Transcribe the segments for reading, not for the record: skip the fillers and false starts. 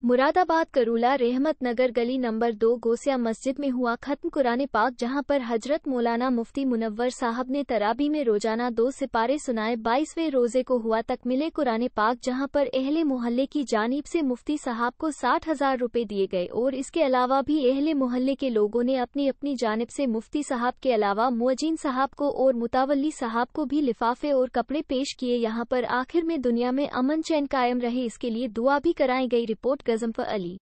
मुरादाबाद करूला रहमत नगर गली नंबर 2 गोसिया मस्जिद में हुआ खत्म कुरान पाक, जहां पर हजरत मौलाना मुफ्ती मुनव्वर साहब ने तराबी में रोजाना 2 सिपारे सुनाए। 22वें रोजे को हुआ तकमीले कुरान पाक, जहां पर अहले मोहल्ले की जानिब से मुफ्ती साहब को 60,000 रुपए दिए गए और इसके अलावा भी अहले मोहल्ले के लोगों ने अपनी अपनी जानिब से मुफ्ती साहब के अलावा मुअज्जिन साहब को और मुतावल्ली साहब को भी लिफाफे और कपड़े पेश किए। यहां पर आखिर में दुनिया में अमन चैन कायम रहे, इसके लिए दुआ भी कराई गई। रिपोर्ट गजनफर अली।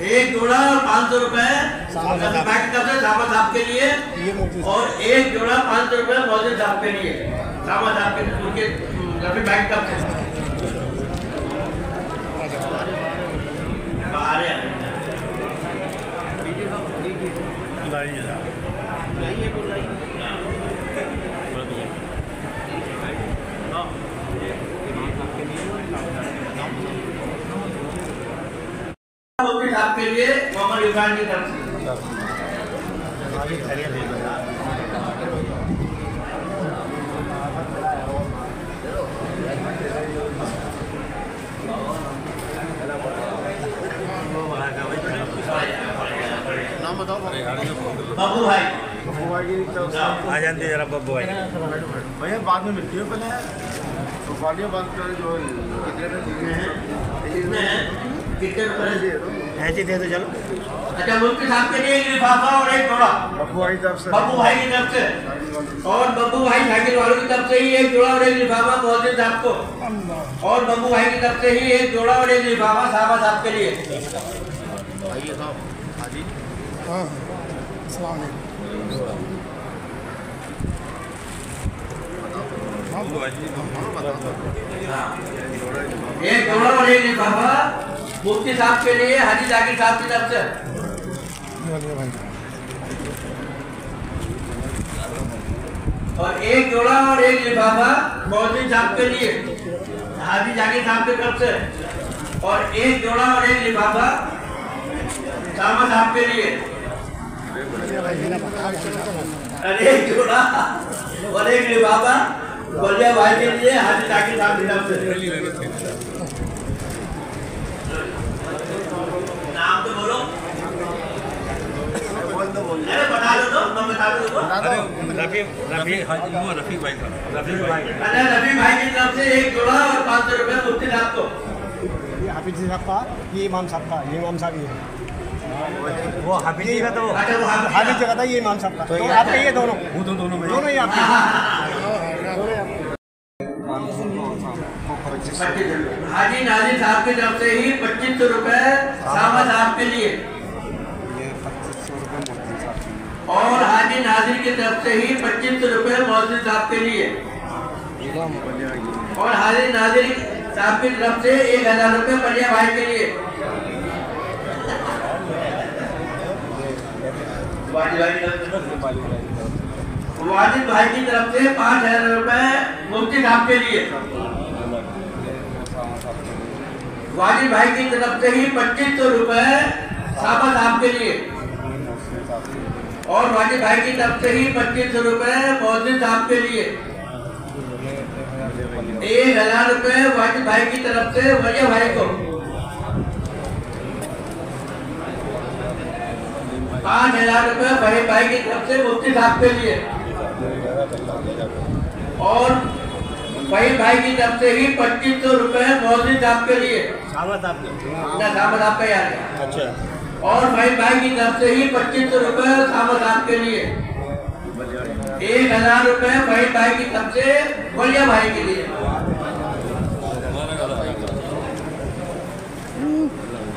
एक जोड़ा 500 रुपए साहब के लिए और एक जोड़ा 500 रुपए मौजूद साहब के लिए, साहब के रफी बैंक कब से आपके लिए मोहम्मद इरफान की तरफ से नाम बताओ। बब्बू भाई आ जाते जरा बब्बू भाई भैया बाद में मिलती है, पहले सोफालिया बात करें जो ऐसे दे दो चलो। अच्छा, मुफ्ती साहब के लिए एक लिफाफा और एक जोड़ा बब्बू भाई की तरफ से, बब्बू भाई की तरफ से, और बब्बू भाई साइकिल वालों की तरफ से ही एक जोड़ा और एक लिफाफा मौजूद साहब को, और बब्बू भाई की तरफ से ही एक जोड़ा और एक लिफाफा साहब के लिए। एक जोड़ा और एक लिफाफा मुफ्ती साहब के लिए हाजी जाकिर साहब की तरफ से, और एक जोड़ा और एक लिफाफा मौजूद साहब के लिए हाजी जाकिर साहब की तरफ से, और एक जोड़ा और एक लिफाफा सामा साहब के लिए, और एक जोड़ा और एक लिफाफा बलिया भाई के लिए हाजी जाकिर साहब की तरफ से। नाम तो बोलो, अरे बता दो तो, मैं बता दूँ। रफी भाई का रफी भाई की तरफ से एक जोड़ा और 500 रुपए मुफ्ती साहब को। हाफिज साहब का, ये इमाम साहब का, ये इमाम साहब ये वो हाफिज जी का, तो अच्छा वो हाफिज जगह था, ये इमाम साहब का, तो आपके ये दोनों, वो तो दोनों ही आपके। हाजी नाजिर साहब की तरफ से ही 2500 रुपए सामा साहब के लिए, और हाजी नाजिर की तरफ से ही 2500 रुपए मौजूद साहब के लिए, और हाजी नाजिर साहब की तरफ से 1000 रुपए बलिया भाई के लिए, वाजिद भाई की तरफ से 5000 रुपए मुफ्ती साहब के लिए, वाजिद भाई की तरफ से ही 2500 रुपए साहबा साहब के लिए, और वाजिद भाई की तरफ से ही 2500 रुपए मौजूद साहब के लिए, 1000 रुपए वाजिद भाई की तरफ से वलिया भाई को, 5000 रुपए वहीद भाई की तरफ से मुफ्ती साहब के लिए, और वहीद भाई की तरफ से ही 2500 रुपए मौलवी साहब के लिए, सामत आपके सामत आपका याद है। अच्छा। और वहीद भाई की तरफ से ही 2500 रुपए सामत साहब के लिए, 1000 रुपए वहीद भाई की तरफ से वलिया भाई के लिए।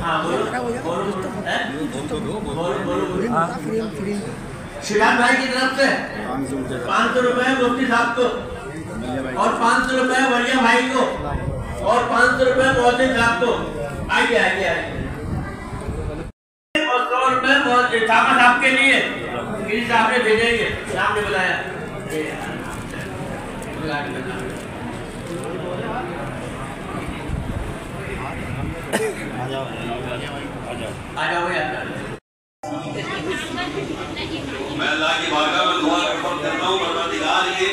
हाँ बोलो शिवान भाई की तरफ से 500 रुपए मुफ्ती साहब को, और 500 रुपए वलिया भाई को, और 500 रुपए मोहसिन साहब को। आइए आइए आइए। और 100 रुपए मोहसिन साहब के लिए किसी साहब ने भेजेंगे, साहब ने बुलाया। आ जाओ यार। मैं अल्लाह की बारगाह में दुआ करता हूँ परवरदिगार ये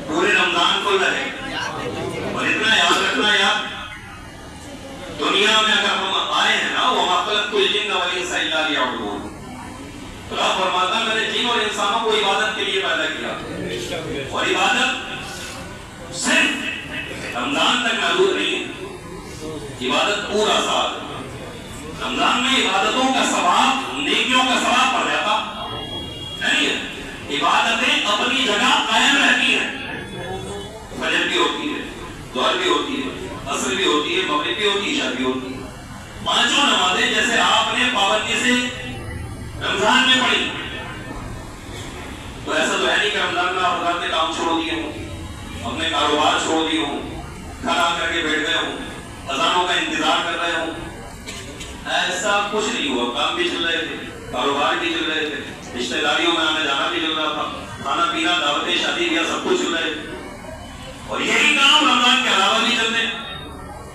पूरे रमजान को रहे। और इतना याद रखना यार, दुनिया में अगर हम आए हैं ना, वो मखलूक को जिन्न वल इंसा इल्ला लियअबुदून, खुदा फरमाता है मैंने जिन और इंसानों को इबादत के लिए पैदा किया, और इबादत सिर्फ रमजान तक महदूद नहीं है, इबादत पूरा साल। रमजान में इबादतों का सवाब, नेकियों का सवाब बढ़ जाता नहीं है। इबादतें अपनी जगह कायम रहती हैं, फजर भी होती है, ज़ोहर भी होती है, असर भी होती है, मगरिब भी होती है, इशा भी होती है। पांचों नमाजें जैसे आपने पाबंदी से रमजान में पढ़ी, तो ऐसा तो है नहीं कि रमजान में आप अपने काम छोड़ दिए हों, अपने कारोबार छोड़ दिए हों, घर आकर के बैठ गए हों, अजानों का इंतजार कर रहे हों। ऐसा कुछ नहीं हुआ। काम भी चल रहे थे, कारोबार भी चल रहे थे, रिश्तेदारियों में आने जाना भी चल रहा था, खाना पीना, दावतें, शादी ब्याह सब कुछ चल रहे थे। और यही काम रमजान के अलावा भी चलते हैं।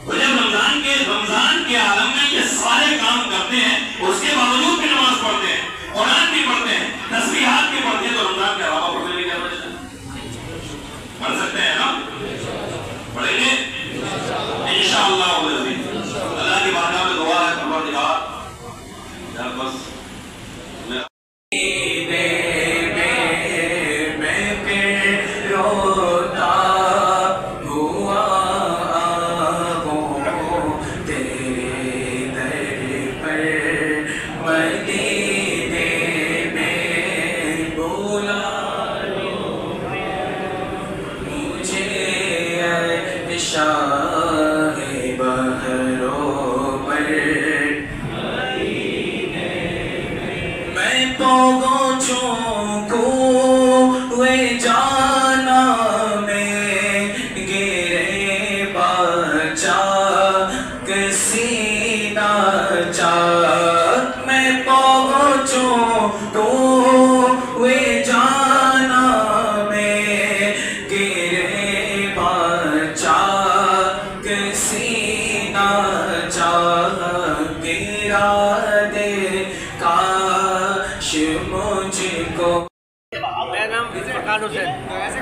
तो जब रमजान के आलम में ये सारे काम करते हैं, उसके बावजूद भी नमाज पढ़ते हैं, कुरान भी पढ़ते हैं, तस्बीहात भी पढ़ते हैं, तो रमजान के अलावा पढ़ने में क्या बचता है? पढ़ सकते हैं ना? पढ़ेंगे इंशाअल्लाह। अल्लाह की बारगाह में दुआ है परवरदिगार बस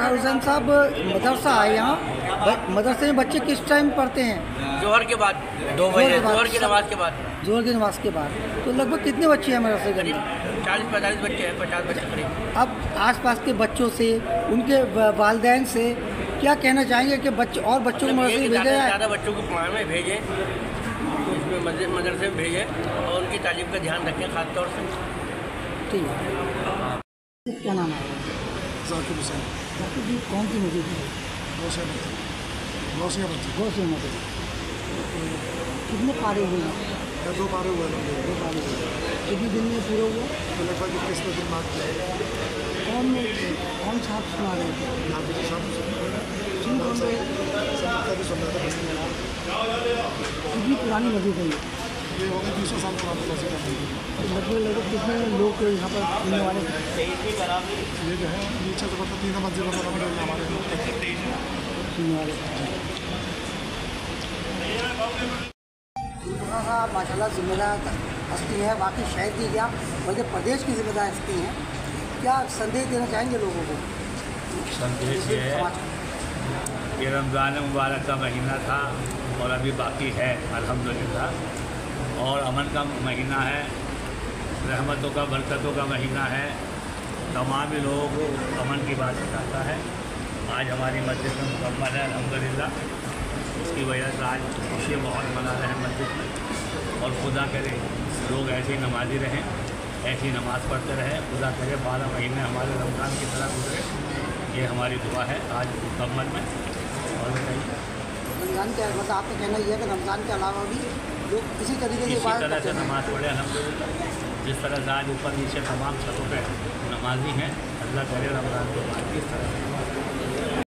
हुसैन साहब मदरसा है यहाँ, मदरसे में बच्चे किस टाइम पढ़ते हैं? जोहर के बाद 2 बजे, जोहर की नमाज के बाद। जोहर की नमाज के बाद। तो लगभग कितने बच्चे हैं मदरसे के अंदर? 40-45 बच्चे हैं, 50 बच्चे करीब। अब आसपास के बच्चों से, उनके वालिदैन से क्या कहना चाहेंगे कि बच्चे और बच्चों को मदरसे में भेजा जाए? ज़्यादा बच्चों को कुरान में भेजें, इसमें मदरसे में भेजें, और उनकी तालीम का ध्यान रखें खास तौर से। ठीक है। क्या नाम है? जाकिर हुसैन। जाकिर जी कौन सी मस्जिद है? गौसिया मस्जिद। कितने पारे हुए हैं? 2 पारे हुए हैं। 2 पारे हुए। कितने दिन में पूरे हुए? लगभग 21 दिन बाद। कौन साहब सुना रहे थे? कितनी पुरानी मस्जिद है ये हो गई 200 साल पुरानी मस्जिद है। लगभग कितने लोग यहाँ पर सुनने वाले? ये जो है नीचे तो मतलब 3 मस्जिद हमारे सुनने वाले। थोड़ा सा माशाल्लाह जिम्मेदार हस्ती है, बाकी शहर की क्या मध्य प्रदेश की जिम्मेदार हस्ती हैं। क्या संदेश देना चाहेंगे लोगों को? संदेश ये है ये रमज़ान मुबारक का महीना था और अभी बाकी है अल्हम्दुलिल्लाह, और अमन का महीना है, रहमतों का बरकतों का महीना है। तमाम लोगों को अमन की बात बताता है। आज हमारी मस्जिद में मुकम्मल है अल्हम्दुलिल्लाह, उसकी वजह से आज खुशी बहुत मना रहे हैं मस्जिद में, और खुदा करे लोग ऐसे ही नमाजी रहें, ऐसी नमाज़ पढ़ते रहें। खुदा करे 12 महीने हमारे रमज़ान की तरह गुजरे, ये हमारी दुआ है आज मुकम्मल में। और बताइए, रमज़ान के मतलब आपका कहना यह है कि रमज़ान के अलावा भी लोग इसी तरीके से इसी इबादत तरह करते से हैं। नमाज़ पढ़े अल्हम्दुलिल्लाह, जिस तरह से आज ऊपर नीचे तमाम छतों पे नमाजी हैं। अल्लाह करे रमज़ान के बाद इस तरह से